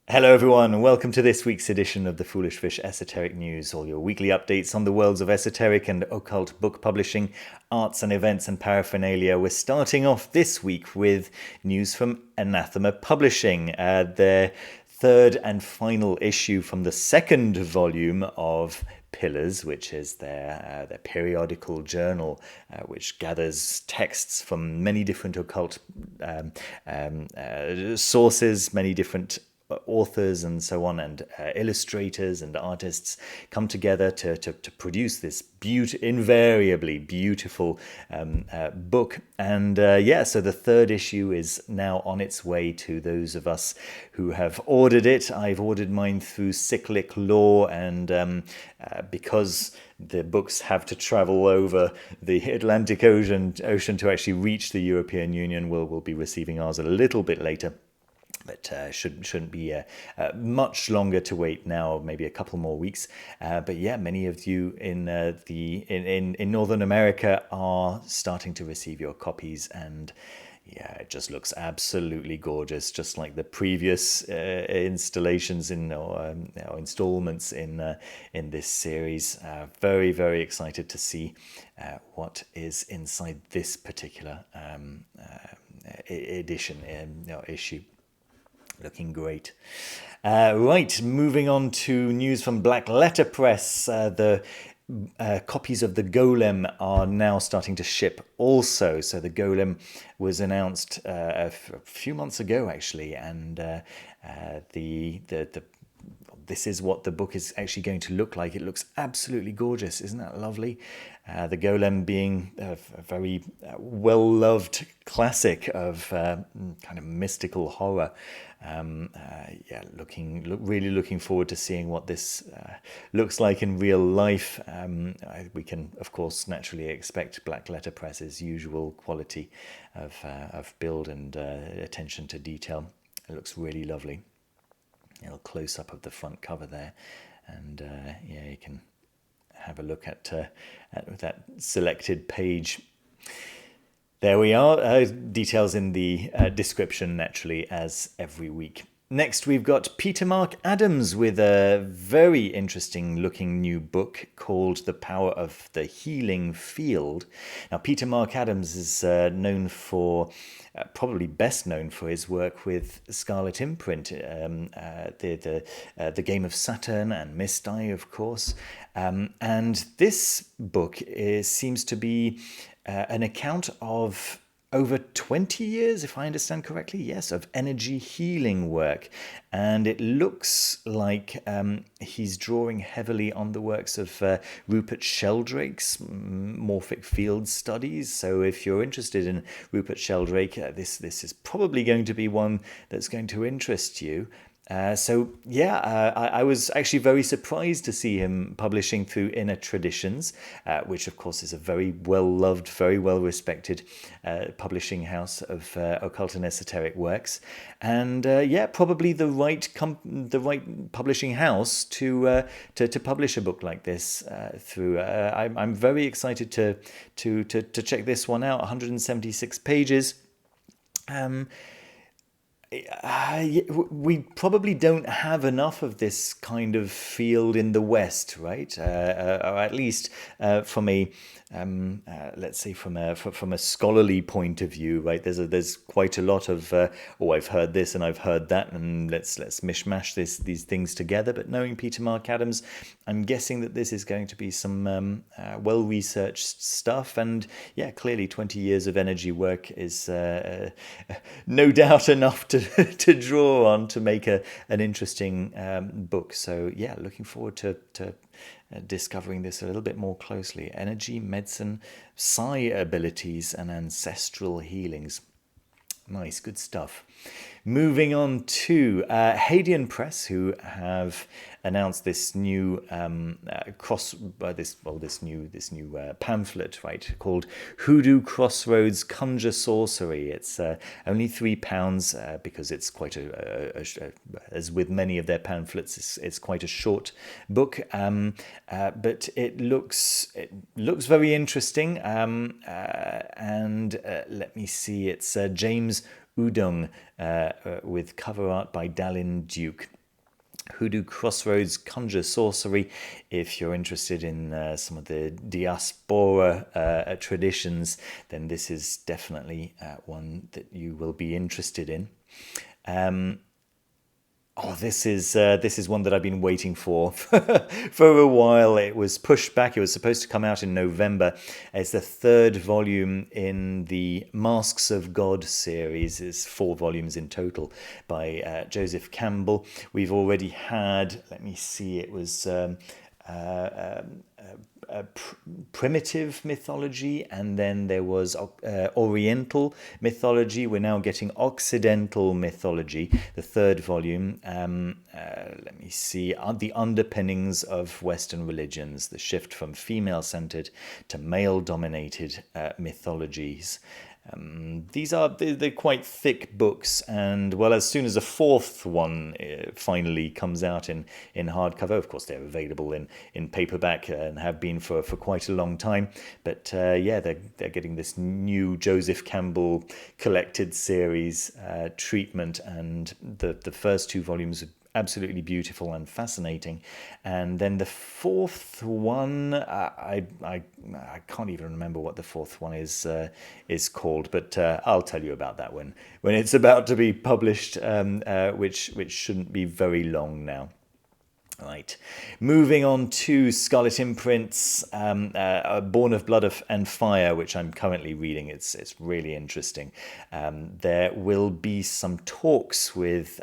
Hello, everyone, and welcome to this week's edition of the Foolish Fish Esoteric News, all your weekly updates on the worlds of esoteric and occult book publishing, arts and events, and paraphernalia. We're starting off this week with news from Anathema Publishing, their third and final issue from the second volume of Pillars, which is their periodical journal, which gathers texts from many different occult sources, many different authors and so on, and illustrators and artists come together to produce this invariably beautiful book. And so the third issue is now on its way to those of us who have ordered it. I've ordered mine through Cyclic Law, and because the books have to travel over the Atlantic Ocean to actually reach the European Union, we'll be receiving ours a little bit later. But shouldn't be much longer to wait now, maybe a couple more weeks. But yeah, many of you in in Northern America are starting to receive your copies, and yeah, it just looks absolutely gorgeous, just like the previous installations or installments in this series. Very, very excited to see what is inside this particular edition issue. Looking great. Right, moving on to news from Black Letter Press. The copies of the Golem are now starting to ship also. So the Golem was announced a few months ago, actually, and this is what the book is actually going to look like. It looks absolutely gorgeous. Isn't that lovely? The Golem being a very well-loved classic of kind of mystical horror. Really looking forward to seeing what this looks like in real life. We can, of course, naturally expect Black Letter Press's usual quality of build and attention to detail. It looks really lovely. A little close up of the front cover there, and you can have a look at that selected page. There we are. Details in the description, naturally, as every week. Next, we've got Peter Mark Adams with a very interesting looking new book called The Power of the Healing Field. Now, Peter Mark Adams is known for, probably best known for his work with Scarlet Imprint, the Game of Saturn and Misty, of course. And this book seems to be an account of over 20 years, if I understand correctly, yes, of energy healing work. And it looks like he's drawing heavily on the works of Rupert Sheldrake's morphic field studies. So if you're interested in Rupert Sheldrake, this is probably going to be one that's going to interest you. I was actually very surprised to see him publishing through Inner Traditions, which of course is a very well-loved, very well-respected publishing house of occult and esoteric works, and probably the right publishing house to publish a book like this through. I'm very excited to check this one out. 176 pages. We probably don't have enough of this kind of field in the West, right? Or at least from a let's say from a scholarly point of view, right? There's quite a lot of I've heard this and I've heard that, and let's mishmash these things together. But knowing Peter Mark Adams, I'm guessing that this is going to be some well researched stuff, and yeah, clearly 20 years of energy work is no doubt enough to draw on to make an interesting book. So yeah, looking forward to discovering this a little bit more closely. Energy, medicine, psi abilities, and ancestral healings. Nice, good stuff. Moving on to Hadean Press, who have announced this new this new pamphlet, right, called Hoodoo, Crossroads, Conjure, Sorcery. It's only £3 because it's quite as with many of their pamphlets, it's quite a short book, but it looks very interesting. And let me see, it's James Udong, with cover art by Dalin Duke. Hoodoo, Crossroads, Conjure, Sorcery. If you're interested in some of the diaspora traditions, then this is definitely one that you will be interested in. This is one that I've been waiting for for a while. It was pushed back. It was supposed to come out in November. It's the third volume in the Masks of God series. It's 4 volumes in total by Joseph Campbell. We've already had, let me see, it was primitive mythology, and then there was Oriental mythology. We're now getting Occidental mythology, the third volume. Let me see, the underpinnings of Western religions, the shift from female-centered to male-dominated mythologies. They're quite thick books, and well, as soon as a 4th one finally comes out in hardcover, of course they're available in paperback and have been for quite a long time. But they're getting this new Joseph Campbell collected series treatment, and the first 2 volumes are absolutely beautiful and fascinating. And then the 4th one, I can't even remember what the 4th one is called, but I'll tell you about that when it's about to be published, which shouldn't be very long now. Right, moving on to Scarlet Imprints, Born of Blood and Fire, which I'm currently reading. It's really interesting. There will be some talks with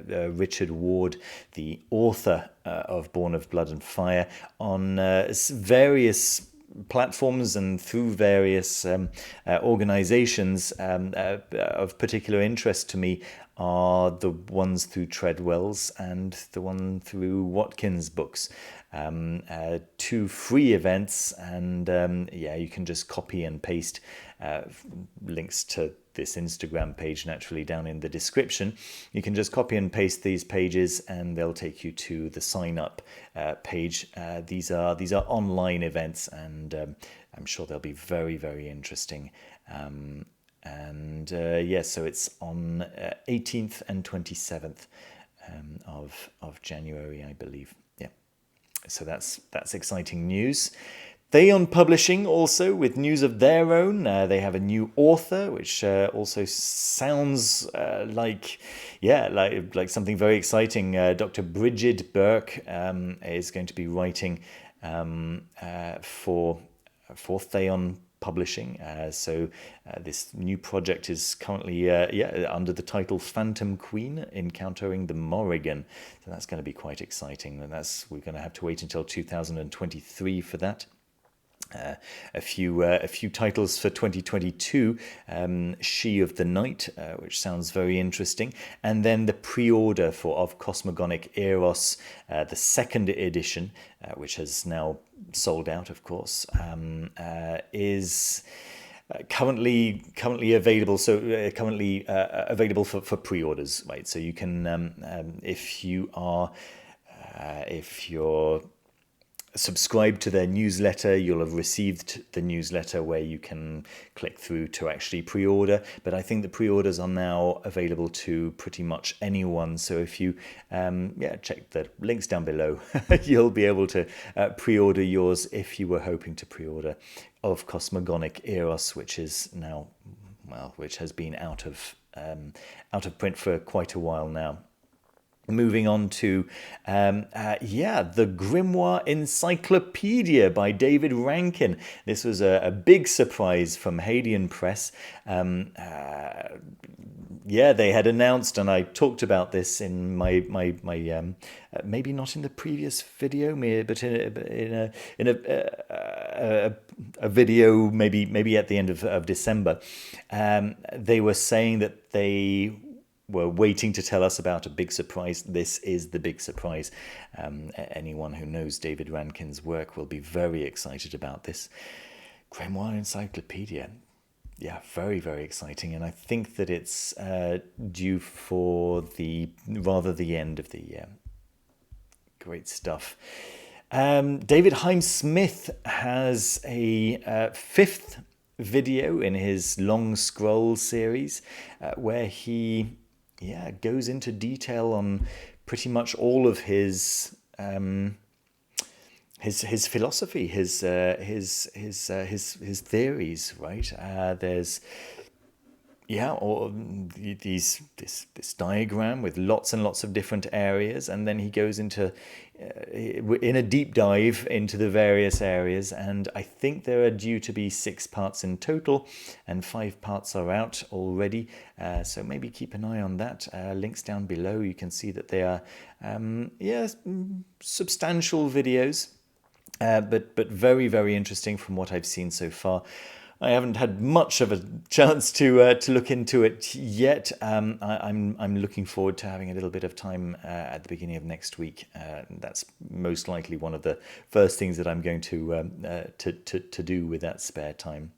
Richard Ward, the author of Born of Blood and Fire, on various platforms and through various organizations of particular interest to me are the ones through Treadwell's and the one through Watkins books. 2 free events, and you can just copy and paste links to this Instagram page naturally down in the description. You can just copy and paste these pages and they'll take you to the sign up page. These are online events, and I'm sure they'll be very, very interesting. So it's on 18th and 27th of January, I believe. Yeah, so that's exciting news. Theon Publishing also with news of their own. They have a new author, which also sounds like something very exciting. Dr. Bridget Burke is going to be writing for Theon Publishing. This new project is currently under the title Phantom Queen, Encountering the Morrigan. So that's going to be quite exciting, and we're going to have to wait until 2023 for that. A few titles for 2022, She of the Night, which sounds very interesting, and then the pre-order of Cosmogonic Eros, the 2nd edition, which has now sold out, of course, is currently available. So currently available for pre-orders, right? So you can, if you're subscribe to their newsletter, you'll have received the newsletter where you can click through to actually pre-order. But I think the pre-orders are now available to pretty much anyone. So if you check the links down below, you'll be able to pre-order yours if you were hoping to pre-order of Cosmogonic Eros, which is now, which has been out of print for quite a while now. Moving on to, the Grimoire Encyclopaedia by David Rankine. This was a big surprise from Hadean Press. They had announced, and I talked about this in my maybe not in the previous video, but in a video maybe at the end of December. They were saying that they were waiting to tell us about a big surprise. This is the big surprise. Anyone who knows David Rankine's work will be very excited about this. Grimoire Encyclopaedia. Yeah, very, very exciting. And I think that it's due for the end of the year. Great stuff. David Haim Smith has a 5th video in his long scroll series, where he goes into detail on pretty much all of his philosophy, his theories, right? There's or this diagram with lots and lots of different areas, and then he goes into in a deep dive into the various areas, and I think there are due to be 6 parts in total, and 5 parts are out already. So maybe keep an eye on that. Links down below. You can see that they are substantial videos. But very, very interesting from what I've seen so far. I haven't had much of a chance to look into it yet. I'm looking forward to having a little bit of time at the beginning of next week. That's most likely one of the first things that I'm going to do with that spare time.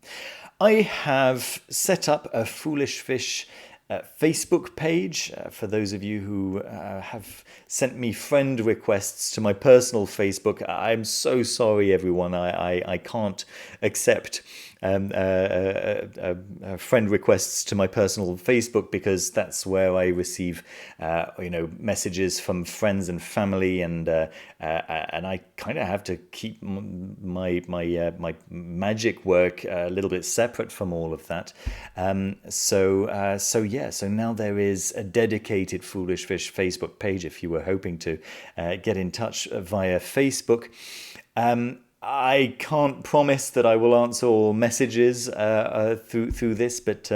I have set up a Foolish Fish Facebook page. For those of you who have sent me friend requests to my personal Facebook, I'm so sorry, everyone. I can't accept friend requests to my personal Facebook, because that's where I receive messages from friends and family, and I kind of have to keep my magic work a little bit separate from all of that. So now there is a dedicated Foolish Fish Facebook page if you were hoping to get in touch via Facebook. I can't promise that I will answer all messages through this, but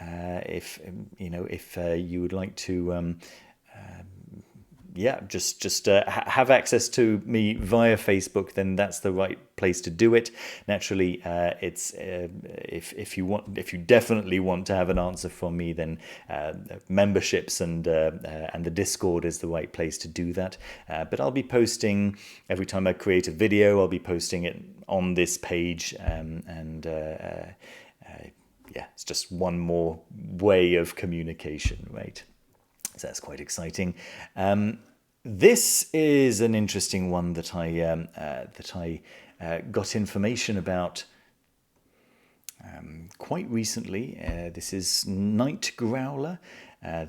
if you would like to just have access to me via Facebook, then that's the right place to do it. Naturally, it's if you definitely want to have an answer from me, then memberships and the Discord is the right place to do that. But I'll be posting every time I create a video. I'll be posting it on this page, it's just one more way of communication, right? So that's quite exciting. This is an interesting one that I got information about quite recently. This is Nightgrowler,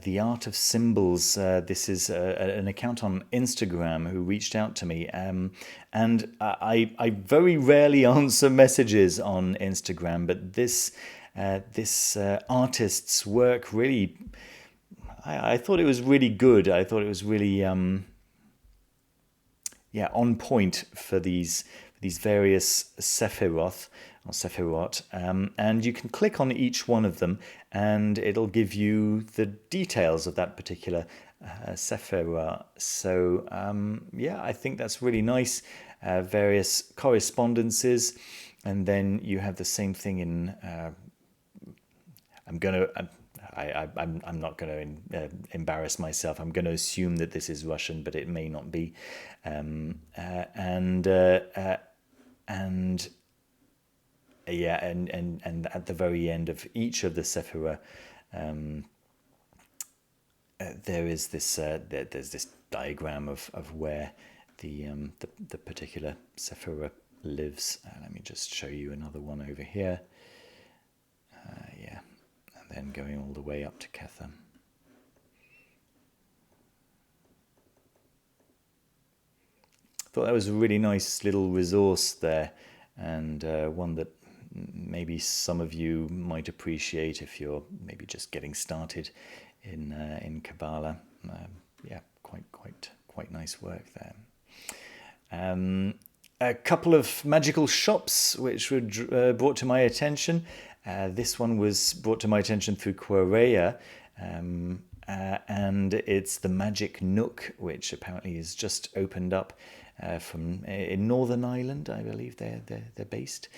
The Art of Symbols. This is an account on Instagram who reached out to me, and I very rarely answer messages on Instagram, but this artist's work really, I thought it was really good. I thought it was really on point for these various Sephiroth or Sephirot, and you can click on each one of them and it'll give you the details of that particular Sephirah. So I think that's really nice. Various correspondences, and then you have the same thing in I'm not going to embarrass myself. I'm going to assume that this is Russian, but it may not be. And at the very end of each of the Sephirah, there is this there's this diagram of where the particular Sephirah lives. Let me just show you another one over here. And then going all the way up to Ketha. Thought that was a really nice little resource there, and one that maybe some of you might appreciate if you're maybe just getting started in Kabbalah. Quite nice work there. A couple of magical shops which were brought to my attention. This one was brought to my attention through Quarea, and it's the Magick Nook, which apparently is just opened up in Northern Ireland, I believe they're based.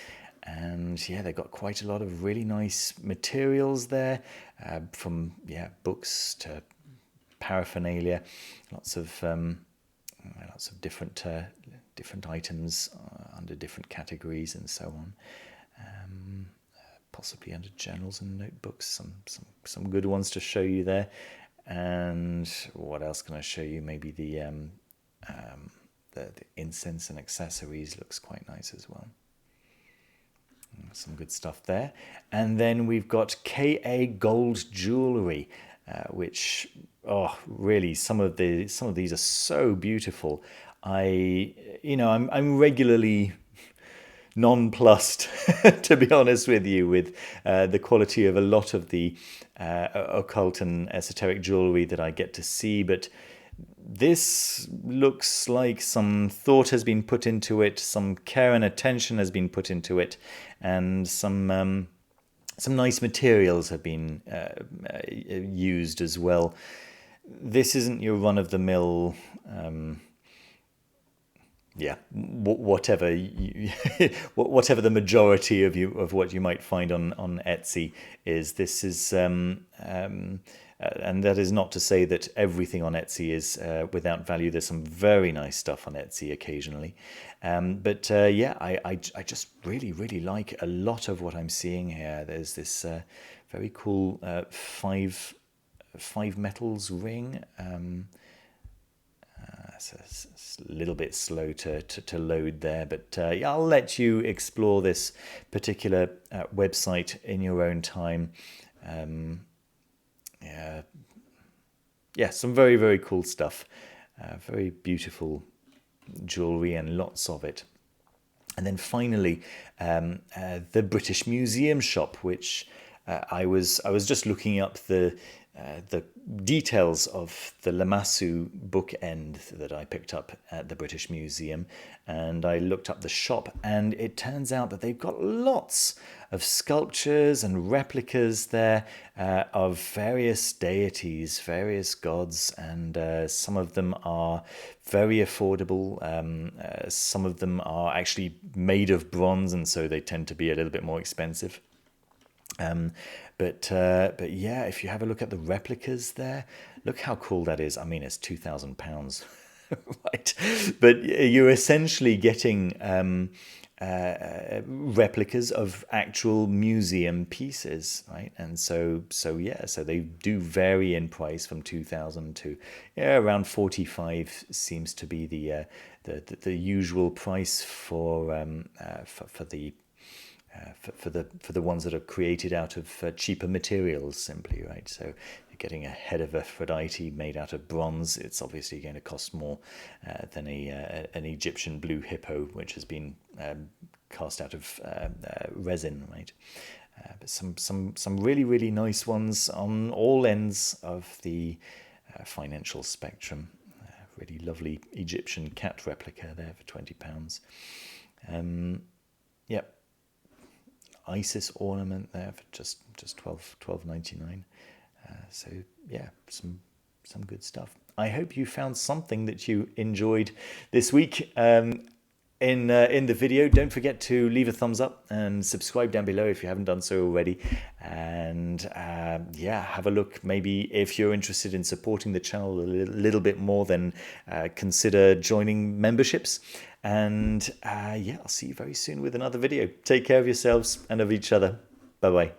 And they've got quite a lot of really nice materials there, from books to paraphernalia, lots of different items under different categories and so on. Possibly under journals and notebooks, some good ones to show you there. And what else can I show you? Maybe the incense and accessories looks quite nice as well. Some good stuff there. And then we've got KA Gold Jewelry, which, oh, really, some of these are so beautiful. I'm regularly nonplussed, to be honest with you, with the quality of a lot of the occult and esoteric jewelry that I get to see, but this looks like some thought has been put into it, some care and attention has been put into it, and some nice materials have been used as well. This isn't your run-of-the-mill, whatever whatever the majority of what you might find on Etsy is. This is and that is not to say that everything on Etsy is without value. There's some very nice stuff on Etsy occasionally, but I just really like a lot of what I'm seeing here. There's this very cool five metals ring. So it's a little bit slow to load there, but I'll let you explore this particular website in your own time. Some very cool stuff, very beautiful jewelry and lots of it. And then finally, the British Museum shop, which I was just looking up the details of the Lamassu bookend that I picked up at the British Museum, and I looked up the shop, and it turns out that they've got lots of sculptures and replicas there of various deities, various gods, and some of them are very affordable. Some of them are actually made of bronze, and so they tend to be a little bit more expensive. But yeah, if you have a look at the replicas there, look how cool that is. I mean, it's £2,000, right? But you're essentially getting replicas of actual museum pieces, right? And so they do vary in price from 2,000 to around 45 seems to be the usual price for the ones that are created out of cheaper materials, simply, right? So you're getting a head of Aphrodite made out of bronze. It's obviously going to cost more than an Egyptian blue hippo, which has been cast out of resin, right? But some really nice ones on all ends of the financial spectrum. Really lovely Egyptian cat replica there for £20. Yep. Isis ornament there for just $12.99. So yeah, some good stuff. I hope you found something that you enjoyed this week. In the video, don't forget to leave a thumbs up and subscribe down below if you haven't done so already. And have a look. Maybe if you're interested in supporting the channel a little bit more, then consider joining memberships. And I'll see you very soon with another video. Take care of yourselves and of each other. Bye bye.